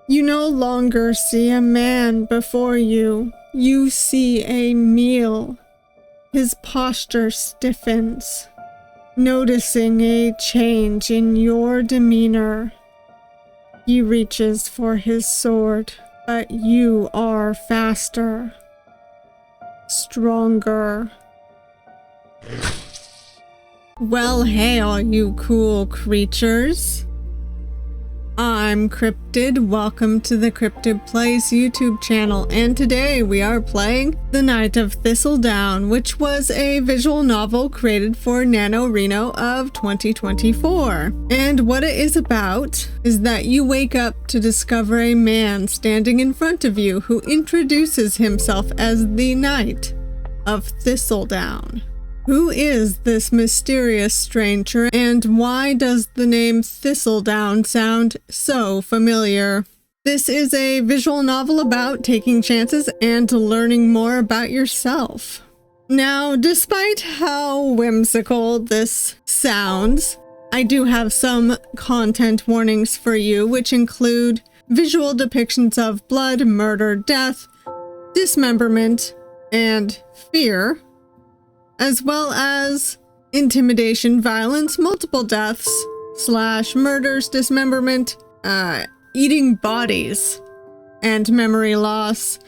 You no longer see a man before you. You see a meal. His posture stiffens, noticing a change in your demeanor. He reaches for his sword, but you are faster, stronger. Well, hey, all you cool creatures. I'm Cryptid. Welcome to the Cryptid Plays YouTube channel, and today we are playing The Night of Thistledown, which was a visual novel created for NaNoWriMo of 2024. And what it is about is that you wake up to discover a man standing in front of you who introduces himself as the Knight of Thistledown. Who is this mysterious stranger, and why does the name Thistledown sound so familiar? This is a visual novel about taking chances and learning more about yourself. Now, despite how whimsical this sounds, I do have some content warnings for you, which include visual depictions of blood, murder, death, dismemberment, and fear, as well as intimidation, violence, multiple deaths, / murders, dismemberment, eating bodies, and memory loss.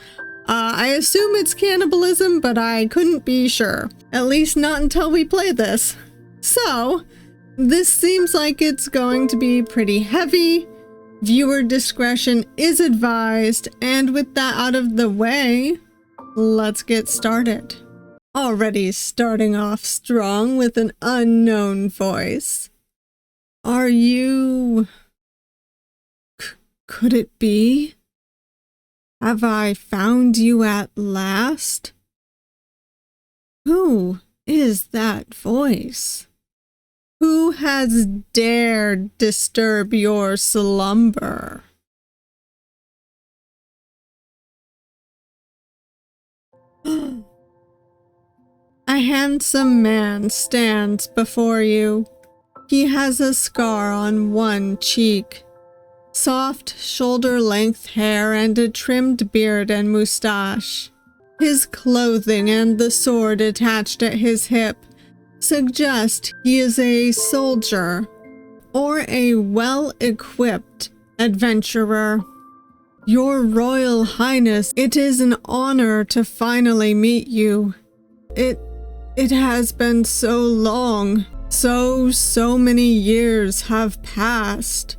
I assume it's cannibalism, but I couldn't be sure. At least not until we play this. So, this seems like it's going to be pretty heavy. Viewer discretion is advised, and with that out of the way, let's get started. Already starting off strong with an unknown voice. Are you... Could it be? Have I found you at last? Who is that voice? Who has dared disturb your slumber? A handsome man stands before you. He has a scar on one cheek, soft shoulder-length hair, and a trimmed beard and mustache. His clothing and the sword attached at his hip suggest he is a soldier or a well-equipped adventurer. Your Royal Highness, it is an honor to finally meet you. It has been so long. So many years have passed.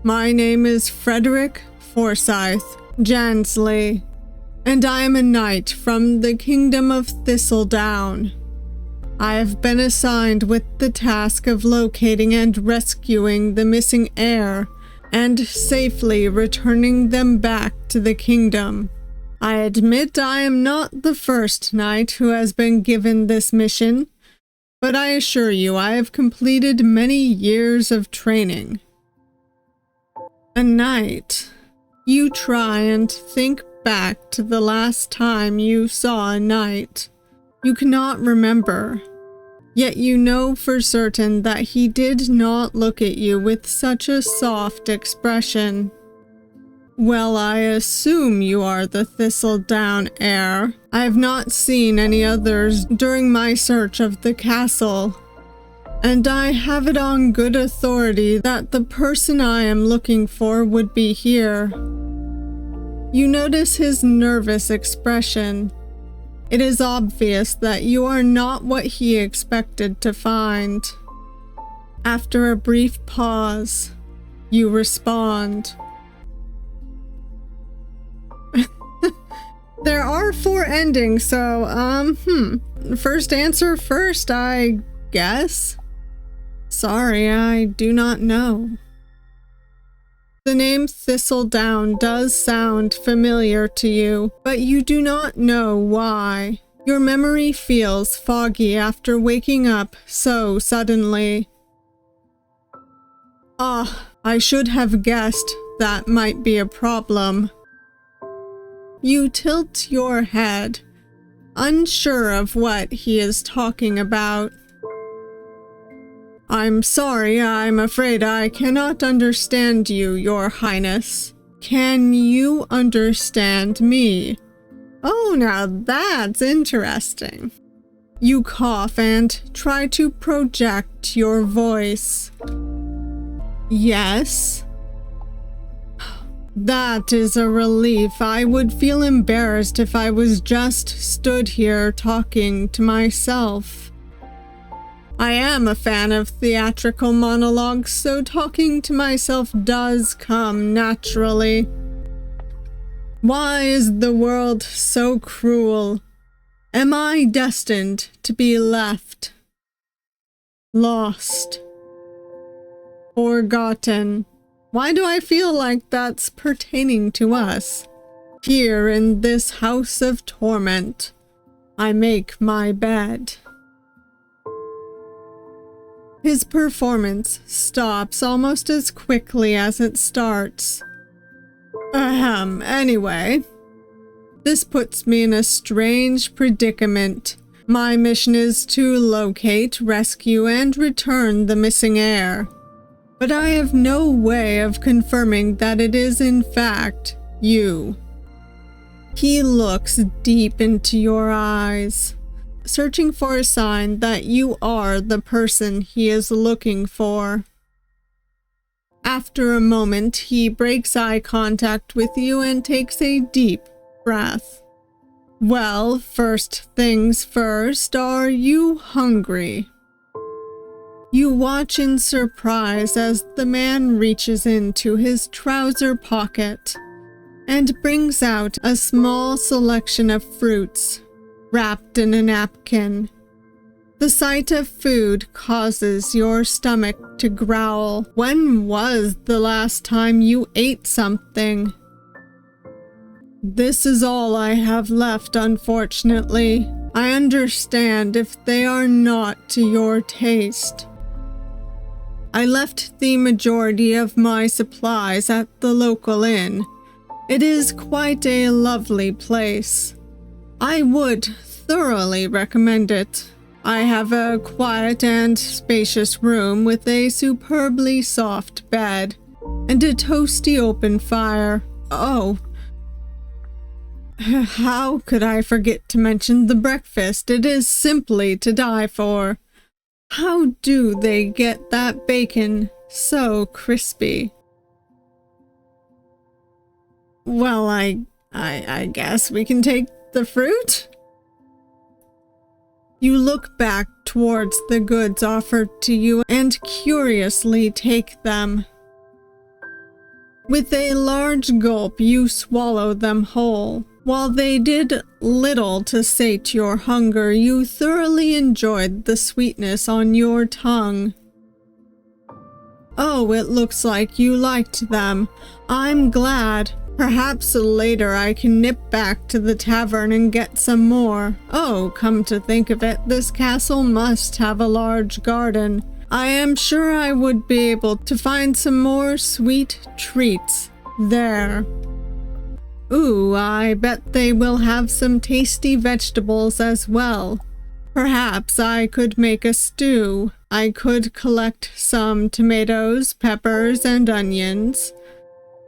My name is Frederick Forsyth Jansley, and I am a knight from the Kingdom of Thistledown. I have been assigned with the task of locating and rescuing the missing heir and safely returning them back to the kingdom. I admit I am not the first knight who has been given this mission, but I assure you I have completed many years of training. A knight. You try and think back to the last time you saw a knight. You cannot remember, yet you know for certain that he did not look at you with such a soft expression. Well, I assume you are the Thistledown heir. I have not seen any others during my search of the castle, and I have it on good authority that the person I am looking for would be here. You notice his nervous expression. It is obvious that you are not what he expected to find. After a brief pause, you respond. There are 4 endings, so, first answer first, I guess? Sorry, I do not know. The name Thistledown does sound familiar to you, but you do not know why. Your memory feels foggy after waking up so suddenly. I should have guessed that might be a problem. You tilt your head, unsure of what he is talking about. I'm sorry, I'm afraid I cannot understand you, Your Highness. Can you understand me? Oh, now that's interesting. You cough and try to project your voice. Yes? That is a relief. I would feel embarrassed if I was just stood here talking to myself. I am a fan of theatrical monologues, so talking to myself does come naturally. Why is the world so cruel? Am I destined to be left, lost, forgotten? Why do I feel like that's pertaining to us? Here in this house of torment, I make my bed. His performance stops almost as quickly as it starts. Anyway, this puts me in a strange predicament. My mission is to locate, rescue, and return the missing heir. But I have no way of confirming that it is in fact you. He looks deep into your eyes, searching for a sign that you are the person he is looking for. After a moment, he breaks eye contact with you and takes a deep breath. Well, first things first, are you hungry? You watch in surprise as the man reaches into his trouser pocket and brings out a small selection of fruits wrapped in a napkin. The sight of food causes your stomach to growl. When was the last time you ate something? This is all I have left, unfortunately. I understand if they are not to your taste. I left the majority of my supplies at the local inn. It is quite a lovely place. I would thoroughly recommend it. I have a quiet and spacious room with a superbly soft bed and a toasty open fire. Oh, how could I forget to mention the breakfast? It is simply to die for. How do they get that bacon so crispy? Well, I guess we can take the fruit? You look back towards the goods offered to you and curiously take them. With a large gulp, you swallow them whole. While they did little to sate your hunger, you thoroughly enjoyed the sweetness on your tongue. Oh, it looks like you liked them. I'm glad. Perhaps later I can nip back to the tavern and get some more. Oh, come to think of it, this castle must have a large garden. I am sure I would be able to find some more sweet treats there. Ooh, I bet they will have some tasty vegetables as well. Perhaps I could make a stew. I could collect some tomatoes, peppers, and onions.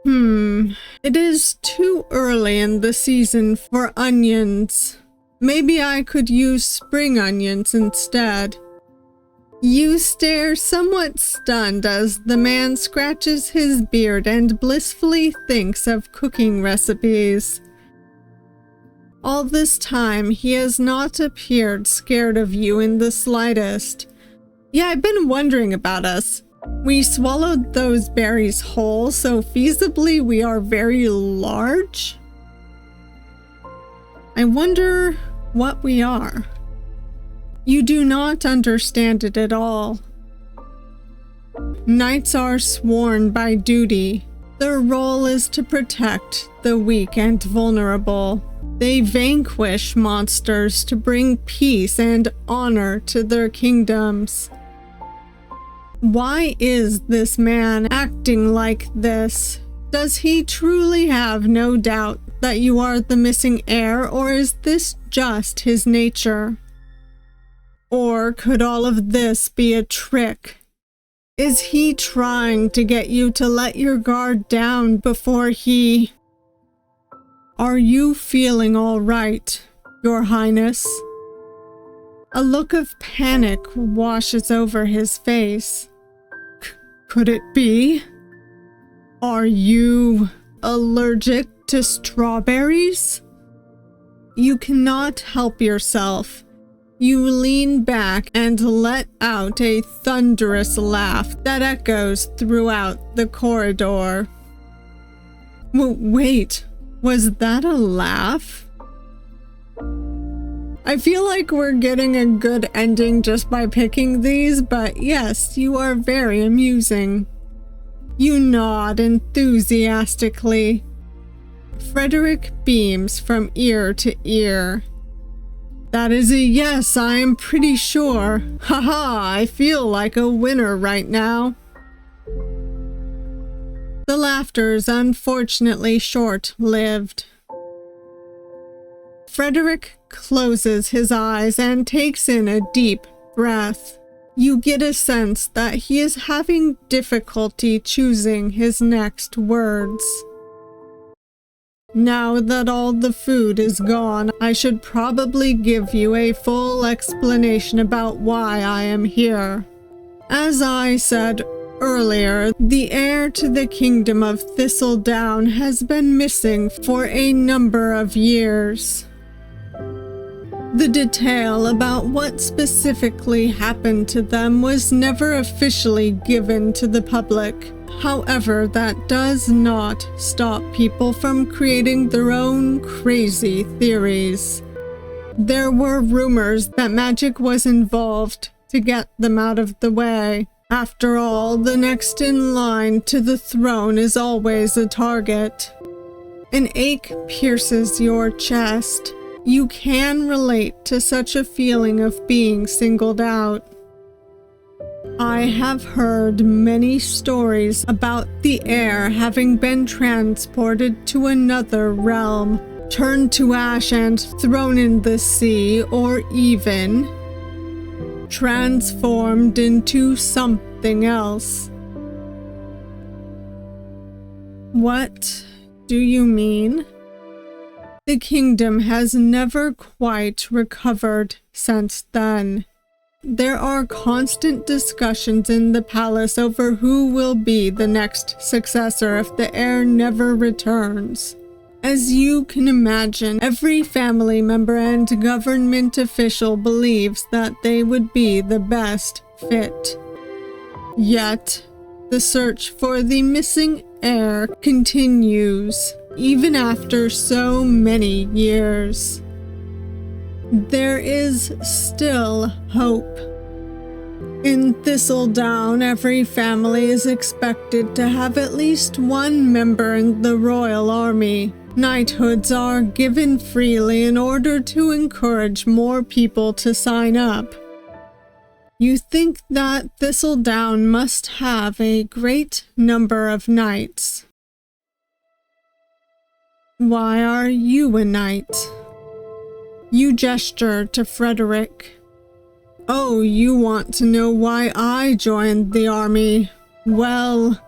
It is too early in the season for onions. Maybe I could use spring onions instead. You stare somewhat stunned as the man scratches his beard and blissfully thinks of cooking recipes. All this time, he has not appeared scared of you in the slightest. Yeah, I've been wondering about us. We swallowed those berries whole, so feasibly we are very large? I wonder what we are. You do not understand it at all. Knights are sworn by duty. Their role is to protect the weak and vulnerable. They vanquish monsters to bring peace and honor to their kingdoms. Why is this man acting like this? Does he truly have no doubt that you are the missing heir, or is this just his nature? Or could all of this be a trick? Is he trying to get you to let your guard down before he... Are you feeling all right, Your Highness? A look of panic washes over his face. Could it be? Are you allergic to strawberries? You cannot help yourself. You lean back and let out a thunderous laugh that echoes throughout the corridor. Wait, was that a laugh? I feel like we're getting a good ending just by picking these, but yes, you are very amusing. You nod enthusiastically. Frederick beams from ear to ear. That is a yes, I am pretty sure. Haha, I feel like a winner right now. The laughter's unfortunately short-lived. Frederick closes his eyes and takes in a deep breath. You get a sense that he is having difficulty choosing his next words. Now that all the food is gone, I should probably give you a full explanation about why I am here. As I said earlier, the heir to the kingdom of Thistledown has been missing for a number of years. The detail about what specifically happened to them was never officially given to the public. However, that does not stop people from creating their own crazy theories. There were rumors that magic was involved to get them out of the way. After all, the next in line to the throne is always a target. An ache pierces your chest. You can relate to such a feeling of being singled out. I have heard many stories about the heir having been transported to another realm, turned to ash and thrown in the sea, or even transformed into something else. What do you mean? The kingdom has never quite recovered since then. There are constant discussions in the palace over who will be the next successor if the heir never returns. As you can imagine, every family member and government official believes that they would be the best fit. Yet, the search for the missing heir continues, even after so many years. There is still hope. In Thistledown, every family is expected to have at least one member in the royal army. Knighthoods are given freely in order to encourage more people to sign up. You think that Thistledown must have a great number of knights. Why are you a knight? You gesture to Frederick. Oh, you want to know why I joined the army? Well,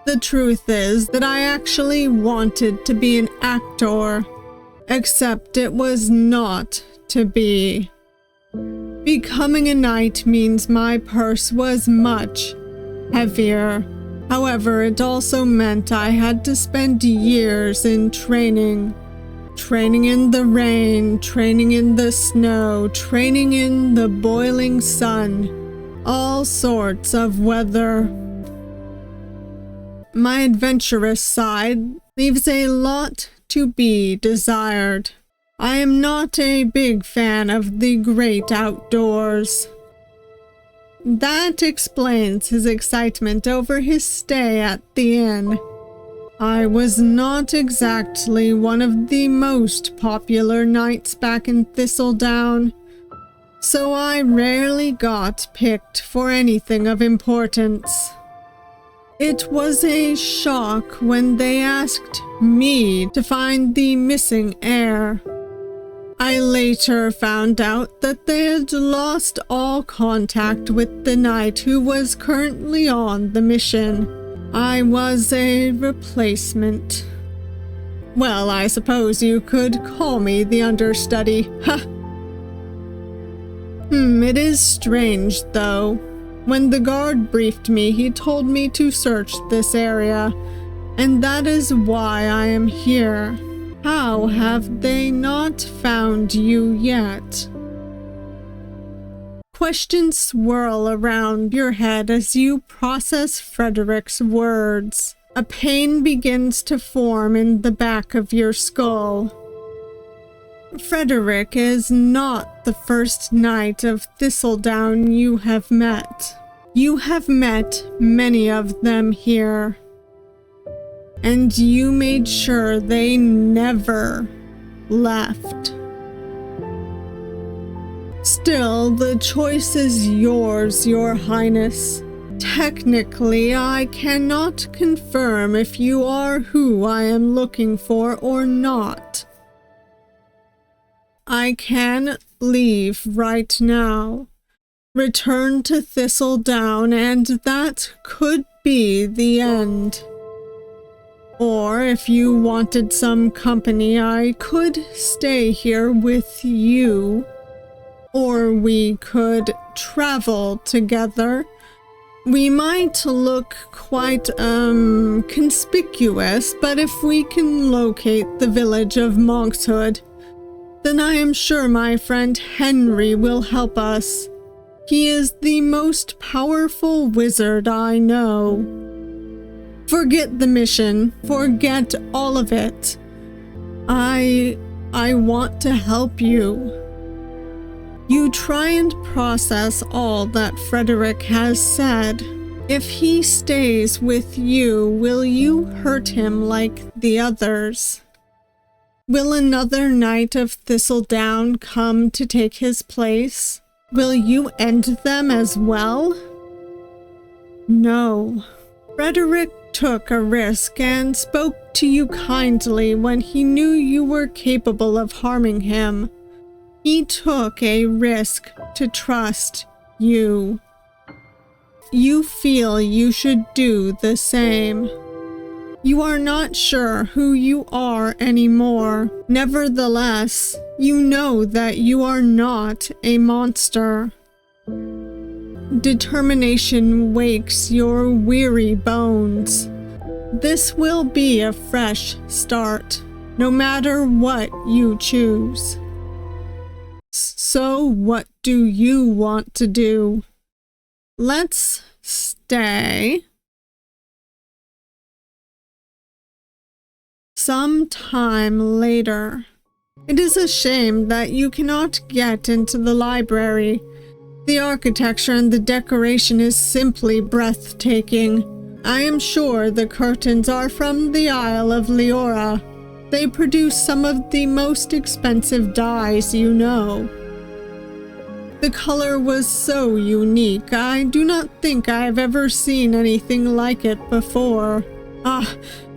the truth is that I actually wanted to be an actor, except it was not to be. Becoming a knight means my purse was much heavier. However, it also meant I had to spend years in training. Training in the rain, training in the snow, training in the boiling sun, all sorts of weather. My adventurous side leaves a lot to be desired. I am not a big fan of the great outdoors. That explains his excitement over his stay at the inn. I was not exactly one of the most popular knights back in Thistledown, so I rarely got picked for anything of importance. It was a shock when they asked me to find the missing heir. I later found out that they had lost all contact with the knight who was currently on the mission. I was a replacement. Well, I suppose you could call me the understudy. Ha! It is strange, though. When the guard briefed me, he told me to search this area, and that is why I am here. How have they not found you yet? Questions swirl around your head as you process Frederick's words. A pain begins to form in the back of your skull. Frederick is not the first knight of Thistledown you have met. You have met many of them here. And you made sure they never left. Still, the choice is yours, Your Highness. Technically, I cannot confirm if you are who I am looking for or not. I can leave right now, return to Thistledown, and that could be the end. Or if you wanted some company, I could stay here with you. Or we could travel together. We might look quite, conspicuous, but if we can locate the village of Monkshood, then I am sure my friend Henry will help us. He is the most powerful wizard I know. Forget the mission. Forget all of it. I want to help you. You try and process all that Frederick has said. If he stays with you, will you hurt him like the others? Will another knight of Thistledown come to take his place? Will you end them as well? No. Frederick took a risk and spoke to you kindly when he knew you were capable of harming him. He took a risk to trust you. You feel you should do the same. You are not sure who you are anymore. Nevertheless, you know that you are not a monster. Determination wakes your weary bones. This will be a fresh start, no matter what you choose. So what do you want to do? Let's stay. Some time later. It is a shame that you cannot get into the library. The architecture and the decoration is simply breathtaking. I am sure the curtains are from the Isle of Leora. They produce some of the most expensive dyes you know. The color was so unique. I do not think I have ever seen anything like it before.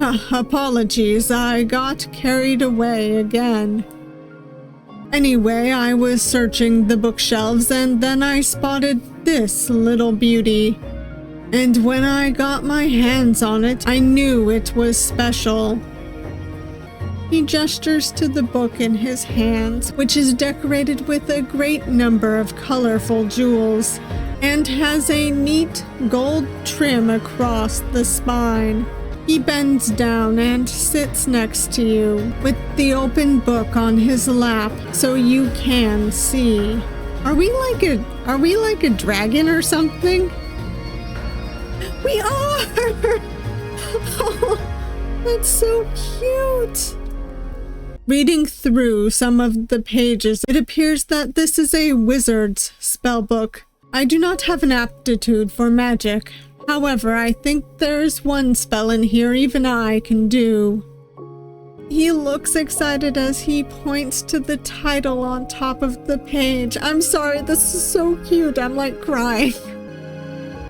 Apologies, I got carried away again. Anyway, I was searching the bookshelves and then I spotted this little beauty. And when I got my hands on it, I knew it was special. He gestures to the book in his hands, which is decorated with a great number of colorful jewels and has a neat gold trim across the spine. He bends down and sits next to you with the open book on his lap so you can see. Are we like a dragon or something? We are! Oh, that's so cute! Reading through some of the pages, it appears that this is a wizard's spellbook. I do not have an aptitude for magic. However, I think there's one spell in here even I can do. He looks excited as he points to the title on top of the page. I'm sorry, this is so cute. I'm like crying.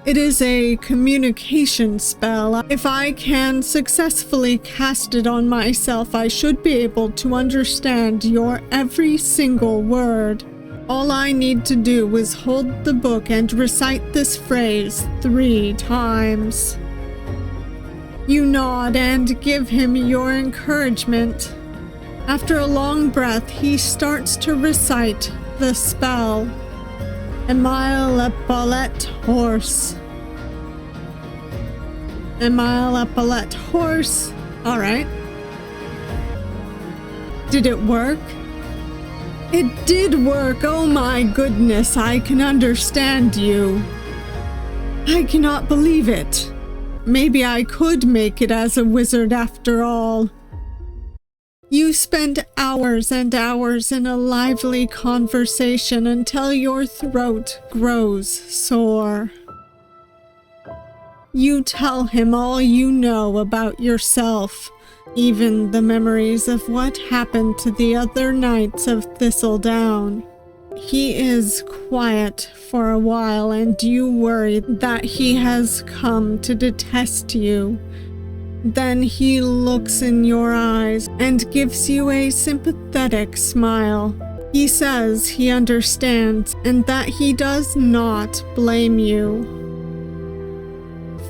It is a communication spell. If I can successfully cast it on myself, I should be able to understand your every single word. All I need to do is hold the book and recite this phrase 3 times. You nod and give him your encouragement. After a long breath, he starts to recite the spell. Emile Epaulet Horse. Emile Epaulet Horse. All right. Did it work? It did work. Oh my goodness, I can understand you. I cannot believe it. Maybe I could make it as a wizard after all. You spend hours and hours in a lively conversation until your throat grows sore. You tell him all you know about yourself, even the memories of what happened to the other knights of Thistledown. He is quiet for a while, and you worry that he has come to detest you. Then he looks in your eyes and gives you a sympathetic smile. He says he understands and that he does not blame you.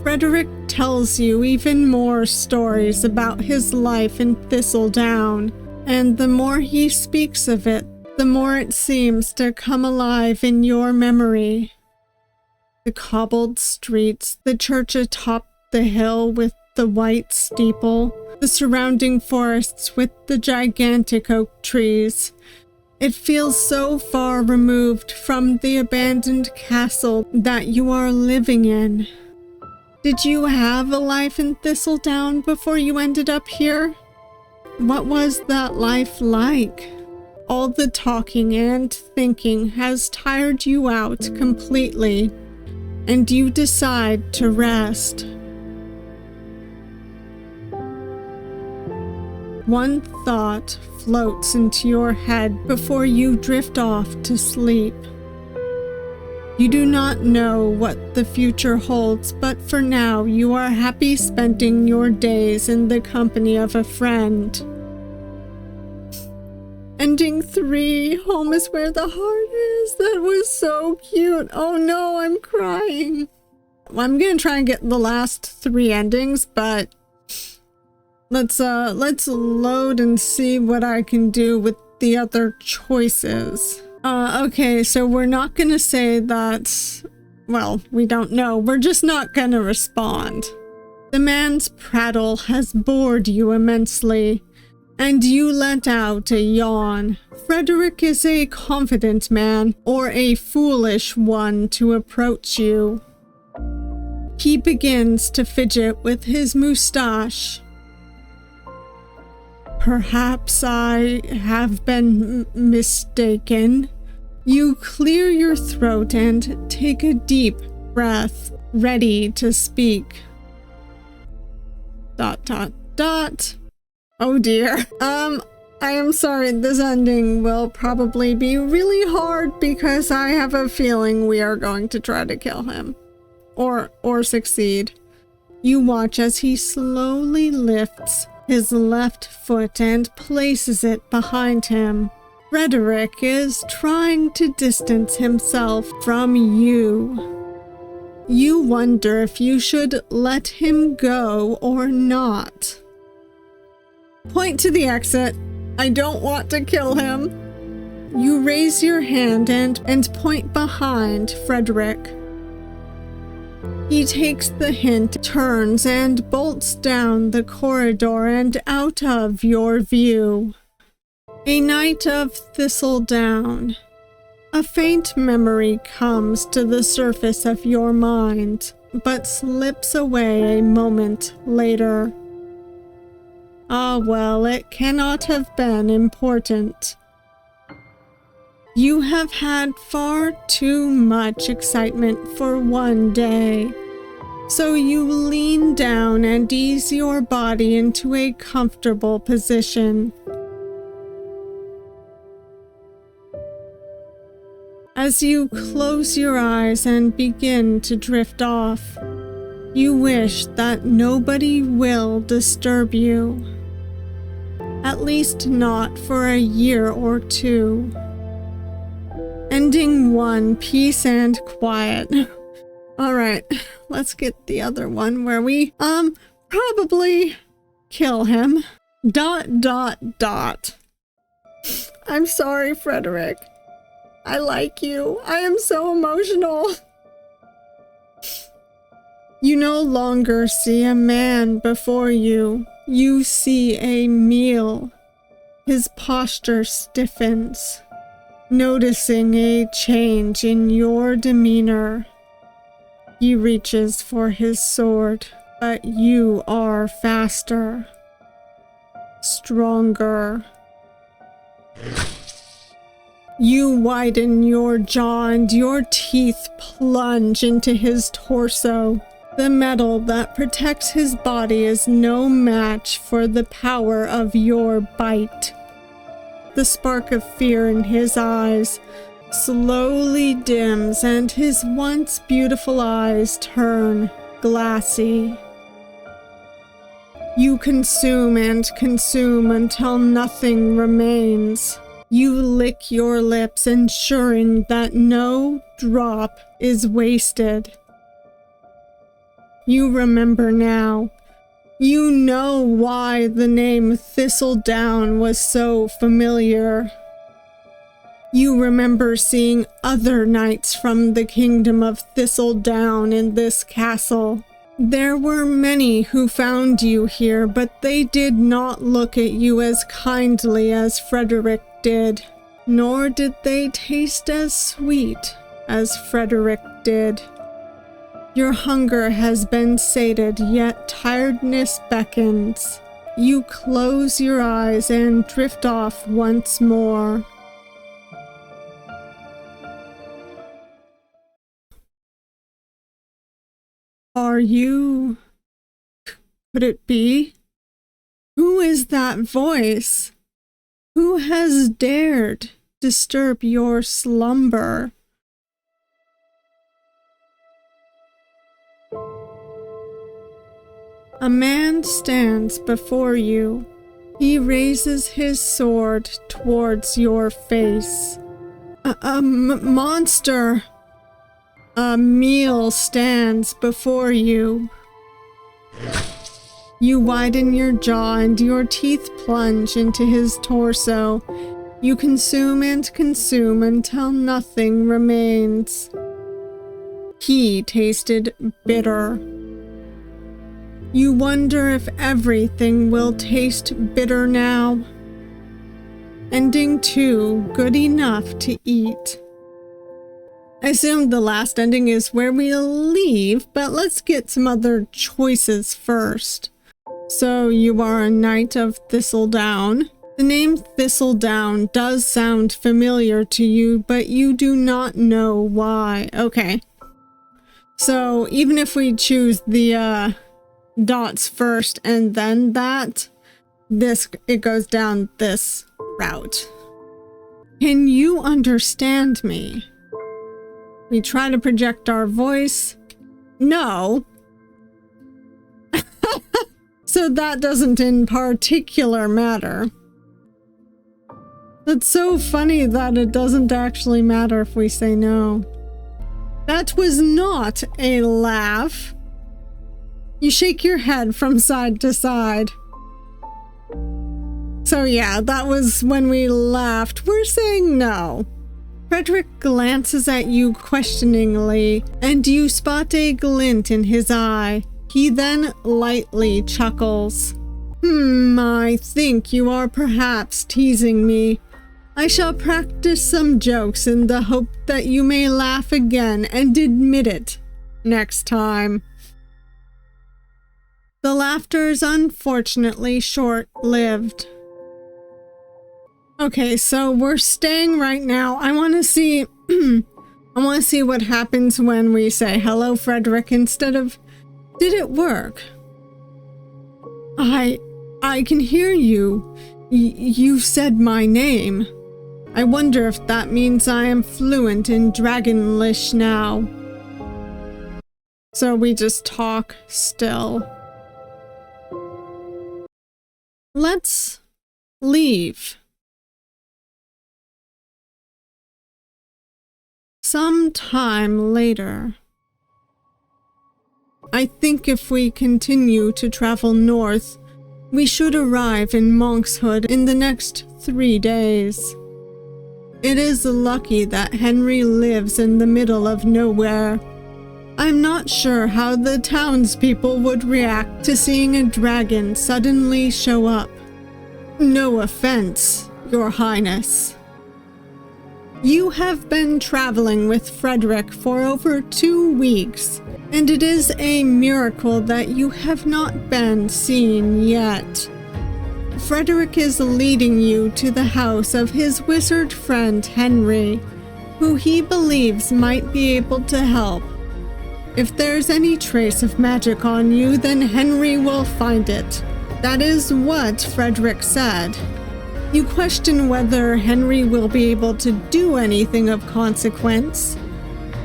Frederick tells you even more stories about his life in Thistledown, and the more he speaks of it, the more it seems to come alive in your memory. The cobbled streets, the church atop the hill with the white steeple, the surrounding forests with the gigantic oak trees. It feels so far removed from the abandoned castle that you are living in. Did you have a life in Thistledown before you ended up here? What was that life like? All the talking and thinking has tired you out completely, and you decide to rest. One thought floats into your head before you drift off to sleep. You do not know what the future holds, but for now you are happy spending your days in the company of a friend. Ending 3, home is where the heart is. That was so cute. Oh no, I'm crying. I'm gonna try and get the last 3 endings, but let's load and see what I can do with the other choices. Okay, so we're not gonna say that, well, we don't know. We're just not gonna respond. The man's prattle has bored you immensely, and you let out a yawn. Frederick is a confident man, or a foolish one to approach you. He begins to fidget with his moustache. Perhaps I have been mistaken. You clear your throat and take a deep breath, ready to speak. ... Oh dear. I am sorry, this ending will probably be really hard because I have a feeling we are going to try to kill him. Or succeed. You watch as he slowly lifts his left foot and places it behind him. Frederick is trying to distance himself from you. You wonder if you should let him go or not. Point to the exit. I don't want to kill him. You raise your hand and point behind Frederick. He takes the hint, turns, and bolts down the corridor and out of your view. A night of Thistledown. A faint memory comes to the surface of your mind, but slips away a moment later. Ah, well, it cannot have been important. You have had far too much excitement for one day. So you lean down and ease your body into a comfortable position. As you close your eyes and begin to drift off, you wish that nobody will disturb you. At least not for a year or two. Ending 1, peace and quiet. Alright, let's get the other one where we, probably kill him. ... I'm sorry, Frederick. I like you. I am so emotional. You no longer see a man before you. You see a meal. His posture stiffens, noticing a change in your demeanor. He reaches for his sword, but you are faster, stronger. You widen your jaw and your teeth plunge into his torso. The metal that protects his body is no match for the power of your bite. The spark of fear in his eyes slowly dims and his once beautiful eyes turn glassy. You consume and consume until nothing remains. You lick your lips, ensuring that no drop is wasted. You remember now. You know why the name Thistledown was so familiar. You remember seeing other knights from the kingdom of Thistledown in this castle. There were many who found you here, but they did not look at you as kindly as Frederick did, nor did they taste as sweet as Frederick did. Your hunger has been sated, yet tiredness beckons. You close your eyes and drift off once more. Are you? Could it be? Who is that voice? Who has dared disturb your slumber? A man stands before you. He raises his sword towards your face. A monster! A meal stands before you. You widen your jaw and your teeth plunge into his torso. You consume and consume until nothing remains. He tasted bitter. You wonder if everything will taste bitter now. Ending 2, good enough to eat. I assume the last ending is where we'll leave, but let's get some other choices first. So you are a knight of Thistledown. The name Thistledown does sound familiar to you, but you do not know why. Okay. So even if we choose the dots first and then that, it goes down this route. Can you understand me? We try to project our voice. No. So that doesn't in particular matter. It's so funny that it doesn't actually matter if we say no. That was not a laugh. You shake your head from side to side. So yeah, that was when we laughed. We're saying no. Frederick glances at you questioningly, and you spot a glint in his eye. He then lightly chuckles. I think you are perhaps teasing me. I shall practice some jokes in the hope that you may laugh again and admit it next time. The laughter is unfortunately short-lived. Okay, so we're staying right now. I want to see what happens when we say hello, Frederick, instead of did it work? I can hear you. You said my name. I wonder if that means I am fluent in Dragonlish now. So we just talk still. Let's leave. Sometime later. I think if we continue to travel north, we should arrive in Monkshood in the next 3 days. It is lucky that Henry lives in the middle of nowhere. I'm not sure how the townspeople would react to seeing a dragon suddenly show up. No offense, Your Highness. You have been traveling with Frederick for over 2 weeks, and it is a miracle that you have not been seen yet. Frederick is leading you to the house of his wizard friend Henry, who he believes might be able to help. If there's any trace of magic on you, then Henry will find it. That is what Frederick said. You question whether Henry will be able to do anything of consequence,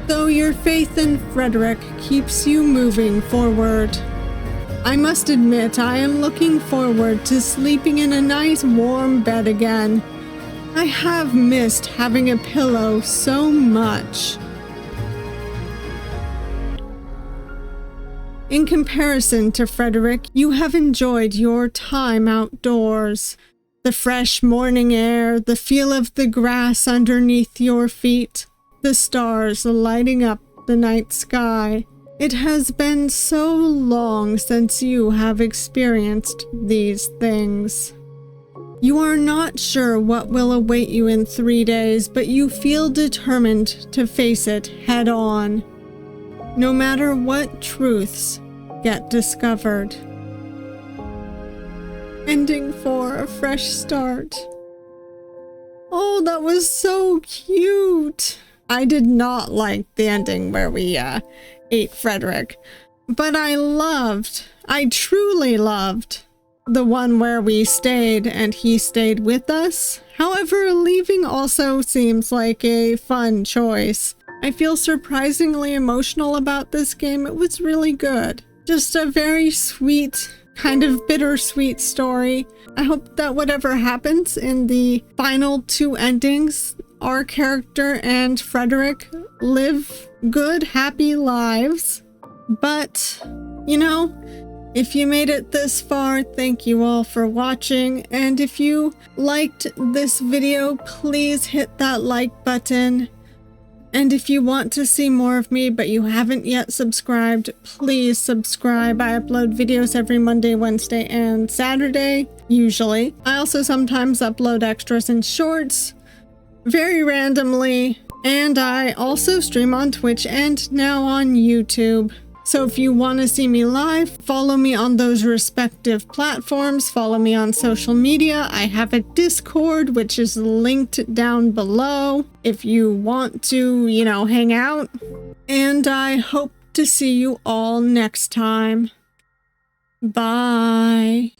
though your faith in Frederick keeps you moving forward. I must admit, I am looking forward to sleeping in a nice warm bed again. I have missed having a pillow so much. In comparison to Frederick, you have enjoyed your time outdoors. The fresh morning air, the feel of the grass underneath your feet, the stars lighting up the night sky. It has been so long since you have experienced these things. You are not sure what will await you in 3 days, but you feel determined to face it head on, no matter what truths get discovered. Ending for a fresh start. Oh, that was so cute. I did not like the ending where we ate Frederick, but I truly loved the one where we stayed and he stayed with us. However, leaving also seems like a fun choice. I feel surprisingly emotional about this game. It was really good. Just a very sweet, kind of bittersweet story. I hope that whatever happens in the final 2 endings, our character and Frederick live good, happy lives. But, you know, if you made it this far, thank you all for watching. And if you liked this video, please hit that like button. And if you want to see more of me, but you haven't yet subscribed, please subscribe. I upload videos every Monday, Wednesday, and Saturday, usually. I also sometimes upload extras and shorts, very randomly. And I also stream on Twitch and now on YouTube. So if you want to see me live, follow me on those respective platforms. Follow me on social media. I have a Discord, which is linked down below if you want to, you know, hang out. And I hope to see you all next time. Bye.